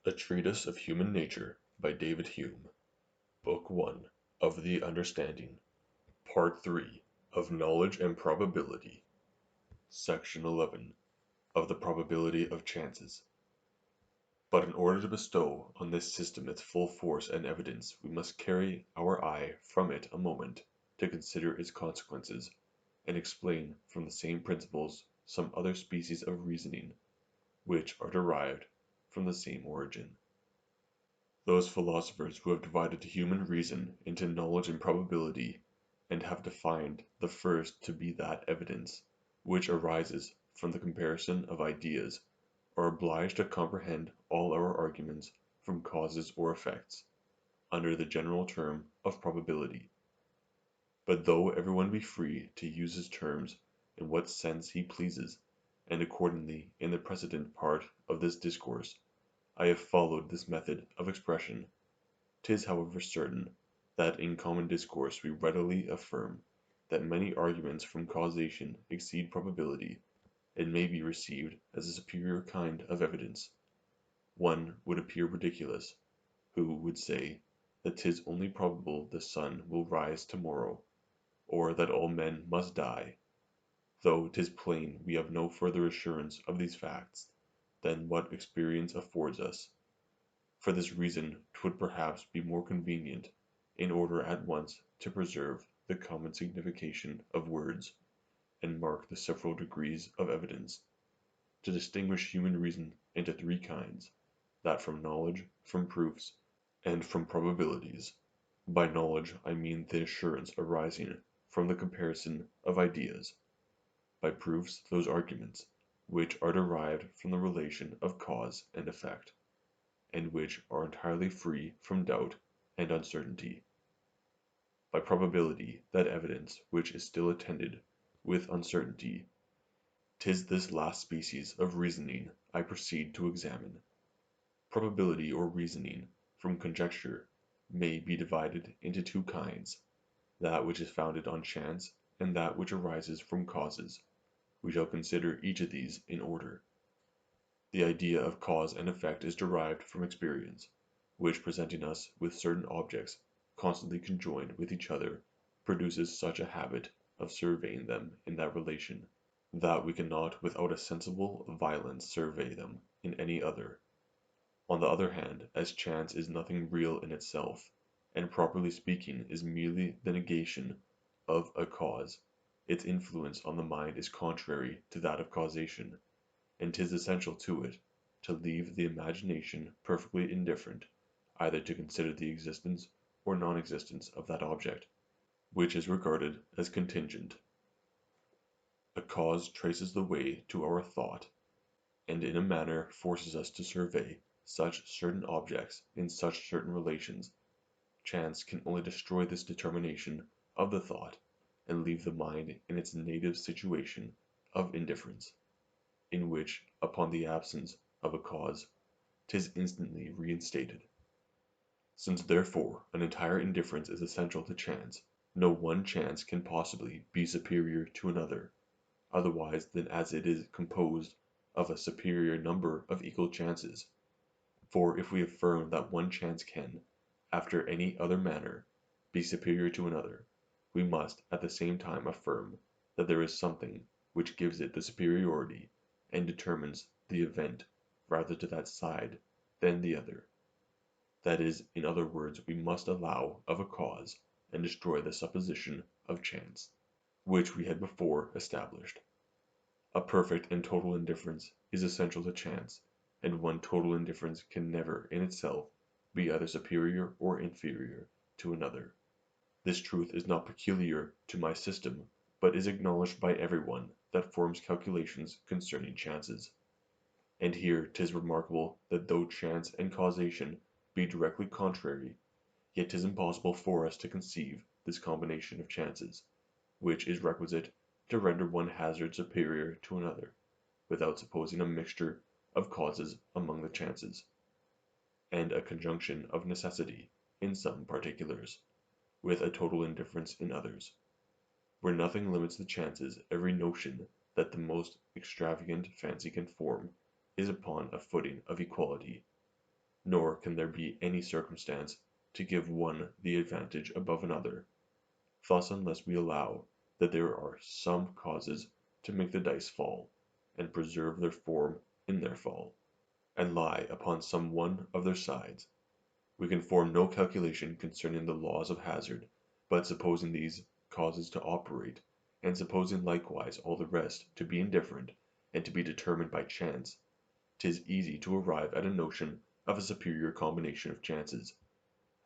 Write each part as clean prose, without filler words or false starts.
A Treatise of Human Nature by David Hume, Book 1 of the Understanding, Part 3 of Knowledge and Probability, Section 11 of the Probability of Chances. But in order to bestow on this system its full force and evidence, we must carry our eye from it a moment to consider its consequences, and explain from the same principles some other species of reasoning, which are derived from the same origin. Those philosophers who have divided human reason into knowledge and probability, and have defined the first to be that evidence which arises from the comparison of ideas, are obliged to comprehend all our arguments from causes or effects, under the general term of probability. But though everyone be free to use his terms in what sense he pleases, and accordingly in the precedent part of this discourse I have followed this method of expression, 'tis however certain, that in common discourse we readily affirm, that many arguments from causation exceed probability, and may be received as a superior kind of evidence. One would appear ridiculous, who would say, that 'tis only probable the sun will rise tomorrow, or that all men must die, though 'tis plain we have no further assurance of these facts than what experience affords us. For this reason 'twould perhaps be more convenient, in order at once to preserve the common signification of words, and mark the several degrees of evidence, to distinguish human reason into three kinds, that from knowledge, from proofs, and from probabilities. By knowledge I mean the assurance arising from the comparison of ideas; by proofs those arguments which are derived from the relation of cause and effect, and which are entirely free from doubt and uncertainty; by probability that evidence which is still attended with uncertainty. 'Tis this last species of reasoning I proceed to examine. Probability or reasoning from conjecture may be divided into two kinds, that which is founded on chance, and that which arises from causes. We shall consider each of these in order. The idea of cause and effect is derived from experience, which presenting us with certain objects constantly conjoined with each other, produces such a habit of surveying them in that relation, that we cannot without a sensible violence survey them in any other. On the other hand, as chance is nothing real in itself, and properly speaking is merely the negation of a cause, its influence on the mind is contrary to that of causation, and 'tis essential to it to leave the imagination perfectly indifferent either to consider the existence or non-existence of that object, which is regarded as contingent. A cause traces the way to our thought, and in a manner forces us to survey such certain objects in such certain relations. Chance can only destroy this determination of the thought, and leave the mind in its native situation of indifference, in which, upon the absence of a cause, 'tis instantly reinstated. Since therefore an entire indifference is essential to chance, no one chance can possibly be superior to another, otherwise than as it is composed of a superior number of equal chances. For if we affirm that one chance can, after any other manner, be superior to another, we must at the same time affirm that there is something which gives it the superiority, and determines the event rather to that side than the other. That is, in other words, we must allow of a cause, and destroy the supposition of chance, which we had before established. A perfect and total indifference is essential to chance, and one total indifference can never in itself be either superior or inferior to another. This truth is not peculiar to my system, but is acknowledged by every one that forms calculations concerning chances. And here 'tis remarkable that though chance and causation be directly contrary, yet 'tis impossible for us to conceive this combination of chances, which is requisite to render one hazard superior to another, without supposing a mixture of causes among the chances, and a conjunction of necessity in some particulars, with a total indifference in others. Where nothing limits the chances, every notion that the most extravagant fancy can form is upon a footing of equality. nor can there be any circumstance to give one the advantage above another. Thus, unless we allow that there are some causes to make the dice fall, and preserve their form in their fall, and lie upon some one of their sides, we can form no calculation concerning the laws of hazard, but supposing these causes to operate, and supposing likewise all the rest to be indifferent, and to be determined by chance, 'tis easy to arrive at a notion of a superior combination of chances.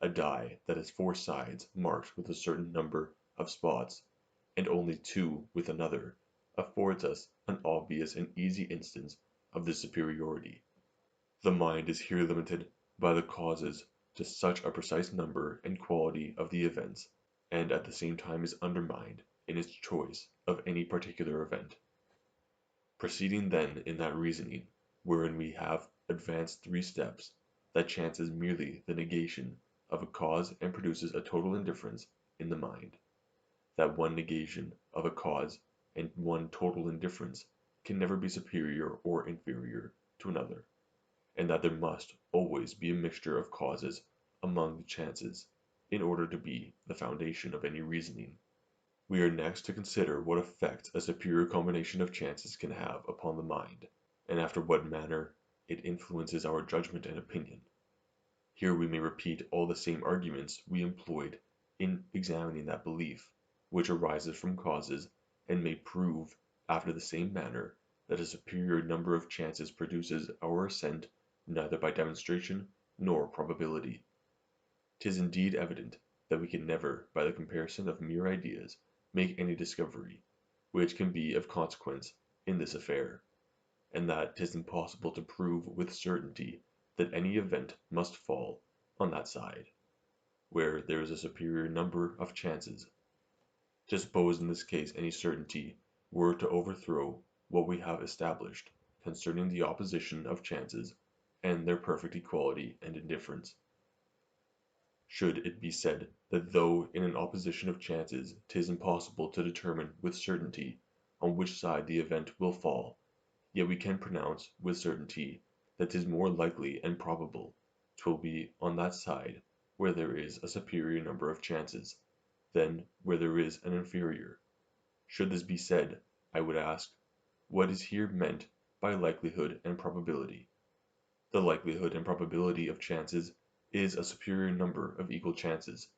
A die that has 4 sides marked with a certain number of spots, and only 2 with another, affords us an obvious and easy instance of this superiority. The mind is here limited by the causes to such a precise number and quality of the events, and at the same time is undermined in its choice of any particular event. Proceeding then in that reasoning, wherein we have advanced 3 steps, that chance is merely the negation of a cause and produces a total indifference in the mind, that one negation of a cause and one total indifference can never be superior or inferior to another, and that there must always be a mixture of causes among the chances, in order to be the foundation of any reasoning. We are next to consider what effect a superior combination of chances can have upon the mind, and after what manner it influences our judgment and opinion. Here we may repeat all the same arguments we employed in examining that belief, which arises from causes, and may prove, after the same manner, that a superior number of chances produces our assent neither by demonstration nor probability. 'Tis indeed evident that we can never, by the comparison of mere ideas, make any discovery, which can be of consequence in this affair, and that 'tis impossible to prove with certainty that any event must fall on that side, where there is a superior number of chances. To suppose in this case any certainty were to overthrow what we have established concerning the opposition of chances, and their perfect equality and indifference. Should it be said that though in an opposition of chances 'tis impossible to determine with certainty on which side the event will fall, yet we can pronounce with certainty that 'tis more likely and probable 'twill be on that side where there is a superior number of chances, than where there is an inferior. Should this be said, I would ask, what is here meant by likelihood and probability? The likelihood and probability of chances is a superior number of equal chances,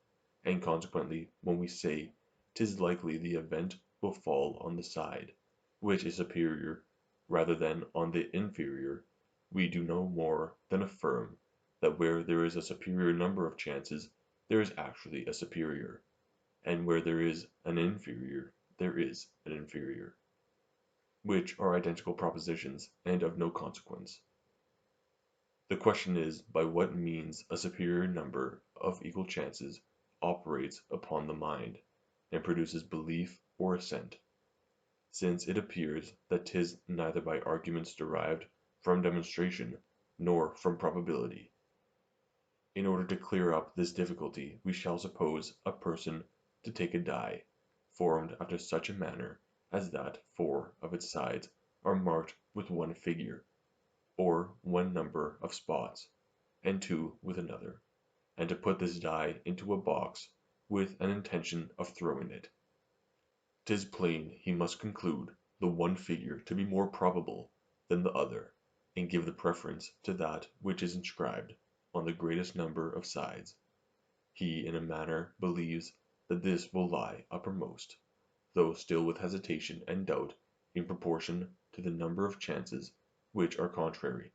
and consequently when we say 'tis likely the event will fall on the side which is superior rather than on the inferior, we do no more than affirm that where there is a superior number of chances there is actually a superior, and where there is an inferior there is an inferior, which are identical propositions and of no consequence. The question is by what means a superior number of equal chances operates upon the mind, and produces belief or assent, since it appears that 'tis neither by arguments derived from demonstration nor from probability. In order to clear up this difficulty we shall suppose a person to take a die, formed after such a manner as that 4 of its sides are marked with one figure, or one number of spots, and 2 with another, and to put this die into a box with an intention of throwing it. 'Tis plain he must conclude the one figure to be more probable than the other, and give the preference to that which is inscribed on the greatest number of sides. He in a manner believes that this will lie uppermost, though still with hesitation and doubt in proportion to the number of chances which are contrary,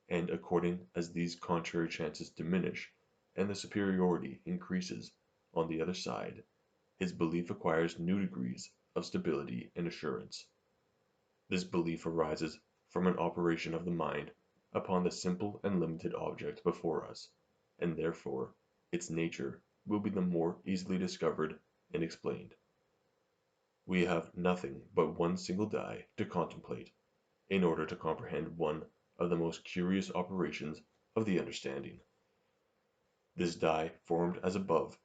and according as these contrary chances diminish and the superiority increases on the other side, his belief acquires new degrees of stability and assurance. This belief arises from an operation of the mind upon the simple and limited object before us, and therefore its nature will be the more easily discovered and explained. We have nothing but one single die to contemplate, in order to comprehend one of the most curious operations of the understanding. This die, formed as above,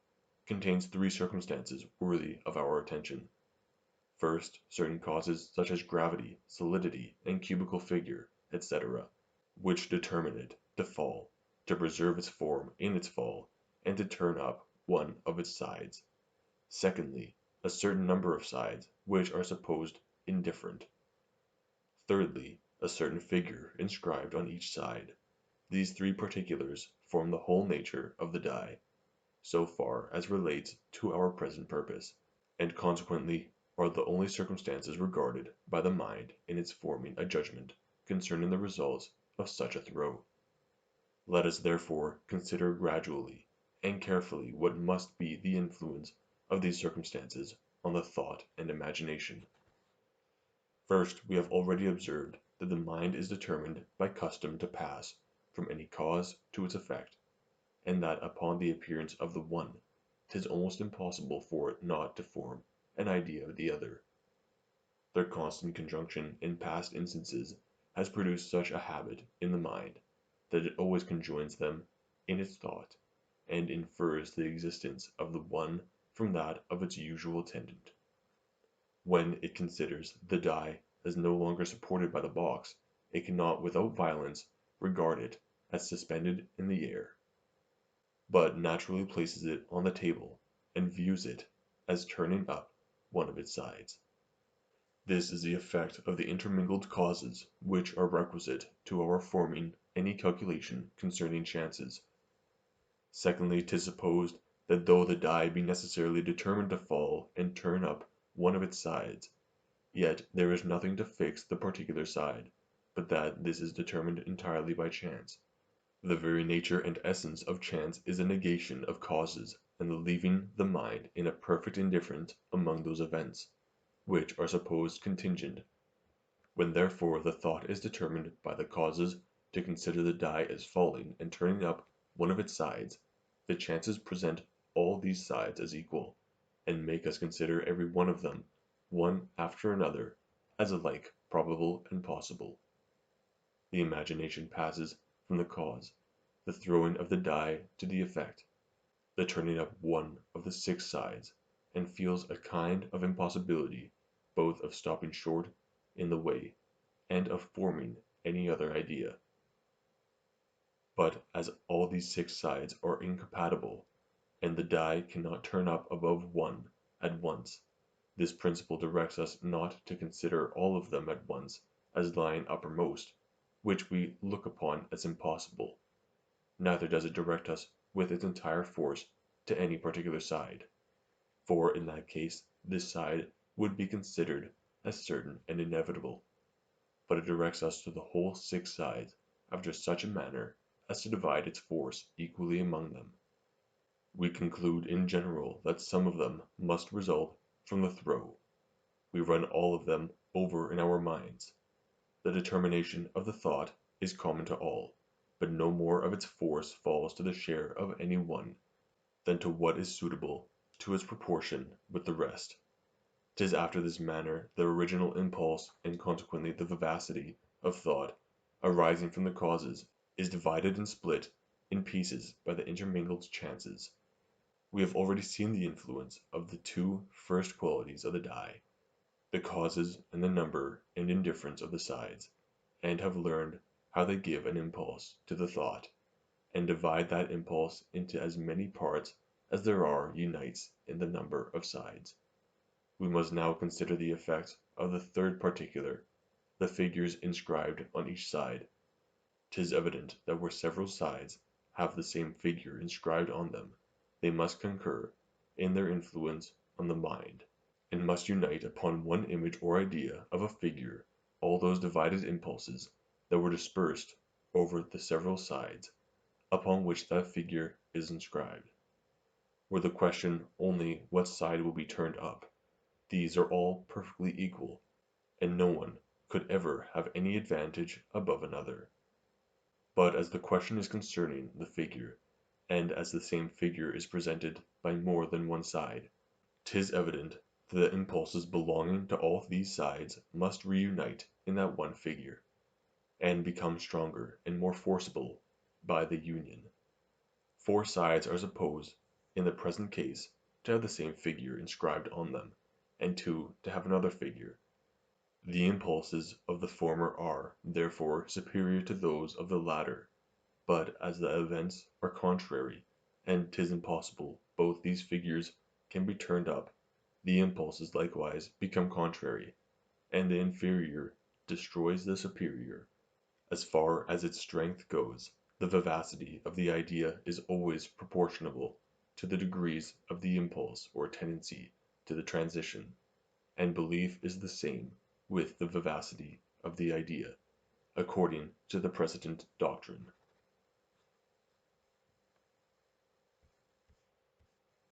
contains 3 circumstances worthy of our attention. First, certain causes such as gravity, solidity, and cubical figure, etc., which determine it to fall, to preserve its form in its fall, and to turn up one of its sides. Secondly, a certain number of sides, which are supposed indifferent. Thirdly, a certain figure inscribed on each side. These three particulars form the whole nature of the die, so far as relates to our present purpose, and consequently are the only circumstances regarded by the mind in its forming a judgment concerning the results of such a throw. Let us therefore consider gradually and carefully what must be the influence of these circumstances on the thought and imagination. First, we have already observed that the mind is determined by custom to pass from any cause to its effect, and that upon the appearance of the one, 'tis almost impossible for it not to form an idea of the other. Their constant conjunction in past instances has produced such a habit in the mind, that it always conjoins them in its thought, and infers the existence of the one from that of its usual attendant. When it considers the die as no longer supported by the box, it cannot without violence regard it as suspended in the air, but naturally places it on the table, and views it as turning up one of its sides. This is the effect of the intermingled causes which are requisite to our forming any calculation concerning chances. Secondly, 'tis supposed that though the die be necessarily determined to fall and turn up one of its sides, yet there is nothing to fix the particular side, but that this is determined entirely by chance. The very nature and essence of chance is a negation of causes, and the leaving the mind in a perfect indifference among those events, which are supposed contingent. When therefore the thought is determined by the causes to consider the die as falling and turning up one of its sides, the chances present all these sides as equal, and make us consider every one of them, one after another, as alike probable and possible. The imagination passes from the cause, the throwing of the die, to the effect, the turning up one of the 6 sides, and feels a kind of impossibility both of stopping short in the way, and of forming any other idea. But as all these 6 sides are incompatible, and the die cannot turn up above one at once, this principle directs us not to consider all of them at once as lying uppermost, which we look upon as impossible, neither does it direct us with its entire force to any particular side, for in that case this side would be considered as certain and inevitable, but it directs us to the whole 6 sides after such a manner as to divide its force equally among them. We conclude in general that some of them must result from the throw. We run all of them over in our minds. The determination of the thought is common to all, but no more of its force falls to the share of any one than to what is suitable to its proportion with the rest. 'Tis after this manner the original impulse, and consequently the vivacity, of thought, arising from the causes, is divided and split in pieces by the intermingled chances. We have already seen the influence of the 2 first qualities of the die, the causes and the number and indifference of the sides, and have learned how they give an impulse to the thought, and divide that impulse into as many parts as there are unites in the number of sides. We must now consider the effect of the 3rd particular, the figures inscribed on each side. 'Tis evident that where several sides have the same figure inscribed on them, they must concur in their influence on the mind, and must unite upon one image or idea of a figure all those divided impulses that were dispersed over the several sides upon which that figure is inscribed. Were the question only what side will be turned up, these are all perfectly equal, and no one could ever have any advantage above another. But as the question is concerning the figure, and as the same figure is presented by more than one side, 'tis evident that the impulses belonging to all these sides must reunite in that one figure, and become stronger and more forcible by the union. 4 sides are supposed, in the present case, to have the same figure inscribed on them, and 2 to have another figure. The impulses of the former are, therefore, superior to those of the latter, but as the events are contrary, and 'tis impossible both these figures can be turned up, the impulses likewise become contrary, and the inferior destroys the superior. As far as its strength goes, the vivacity of the idea is always proportionable to the degrees of the impulse or tendency to the transition, and belief is the same with the vivacity of the idea, according to the precedent doctrine.